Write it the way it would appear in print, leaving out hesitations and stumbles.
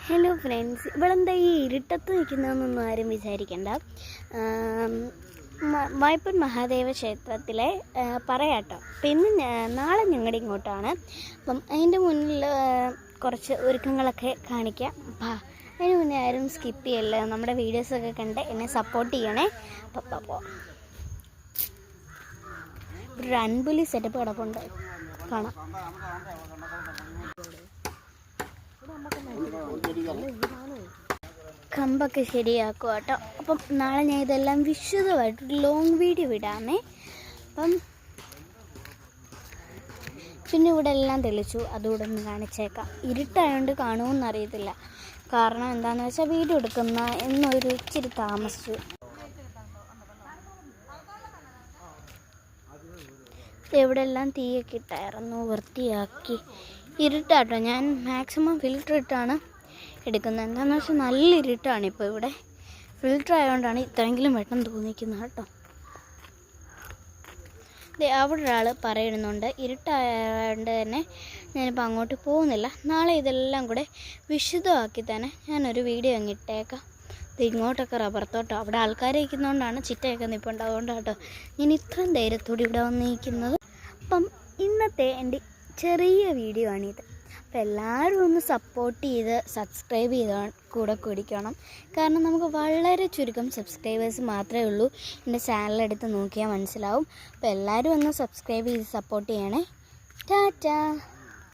Hello friends, ഇവളെന്താ ഈ ഇരുട്ടത്ത് നിൽക്കുന്നതെന്നൊന്നും ആരും വിചാരിക്കണ്ട. വായ്പൂർ മഹാദേവ ക്ഷേത്രത്തിലെ പറയാട്ടോ. അപ്പം നാളെ ഞങ്ങളുടെ ഇങ്ങോട്ടാണ്. അപ്പം അതിൻ്റെ മുന്നിൽ കുറച്ച് ഒരുക്കങ്ങളൊക്കെ കാണിക്കാം. അതിന് മുന്നേ ആരും സ്കിപ്പ് ചെയ്യല്ല, നമ്മുടെ വീഡിയോസൊക്കെ കണ്ട് എന്നെ സപ്പോർട്ട് ചെയ്യണേ. അപ്പോൾ ഒരു അൻപുലി സെറ്റപ്പ് കിടപ്പുണ്ട്, കാണാം. കമ്പൊക്കെ ശരിയാക്കുക കേട്ടോ. അപ്പം നാളെ ഞാൻ ഇതെല്ലാം വിശദമായിട്ടൊരു ലോങ് വീഡിയോ വിടാമേ. അപ്പം പിന്നെ ഇവിടെ എല്ലാം തെളിച്ചു, അതുകൂടെ ഒന്ന് കാണിച്ചേക്കാം. ഇരുട്ടായതുകൊണ്ട് കാണുമെന്നറിയത്തില്ല, കാരണം എന്താണെന്ന് വെച്ചാൽ വീഡിയോ എടുക്കുന്ന എന്നൊരു ഇച്ചിരി താമസിച്ചു. ഇവിടെ എല്ലാം തീയൊക്കെ ഇട്ടായിരുന്നു, വൃത്തിയാക്കി. ഇരുട്ടാട്ടോ, ഞാൻ മാക്സിമം ഫിൽറ്റർ ഇട്ടാണ് എടുക്കുന്നത്. എന്താണെന്ന് വെച്ചാൽ നല്ല ഇരുട്ടാണ് ഇപ്പോൾ ഇവിടെ. ഫിൽറ്റർ ആയതുകൊണ്ടാണ് ഇത്രയെങ്കിലും വെട്ടം തോന്നിക്കുന്നത് കേട്ടോ. അവിടെ ഒരാൾ പറയുന്നുണ്ട്, ഇരുട്ടായതുകൊണ്ട് തന്നെ ഞാനിപ്പോൾ അങ്ങോട്ട് പോകുന്നില്ല. നാളെ ഇതെല്ലാം കൂടെ വിശദമാക്കി തന്നെ ഞാനൊരു വീഡിയോ അങ്ങിട്ടേക്കാം. ഇങ്ങോട്ടൊക്കെ റബ്ബർ തോട്ടം, അവിടെ ആൾക്കാർ ഇരിക്കുന്നതുകൊണ്ടാണ് ചിറ്റയൊക്കെ നിൽപ്പുണ്ട്, അതുകൊണ്ടാട്ടോ ഞാൻ ഇത്രയും ധൈര്യത്തോടെ ഇവിടെ വന്നിരിക്കുന്നത്. അപ്പം ഇന്നത്തെ എൻ്റെ ചെറിയ വീഡിയോ ആണിത്. അപ്പോൾ എല്ലാവരും ഒന്ന് സപ്പോർട്ട് ചെയ്ത് സബ്സ്ക്രൈബ് ചെയ്ത് കൂടെ കുടിക്കണം. കാരണം നമുക്ക് വളരെ ചുരുക്കം സബ്സ്ക്രൈബേഴ്സ് മാത്രമേ ഉള്ളൂ. എൻ്റെ ചാനലെടുത്ത് നോക്കിയാൽ മനസ്സിലാവും. അപ്പോൾ എല്ലാവരും ഒന്ന് സബ്സ്ക്രൈബ് ചെയ്ത് സപ്പോർട്ട് ചെയ്യണേ. ടാറ്റാ.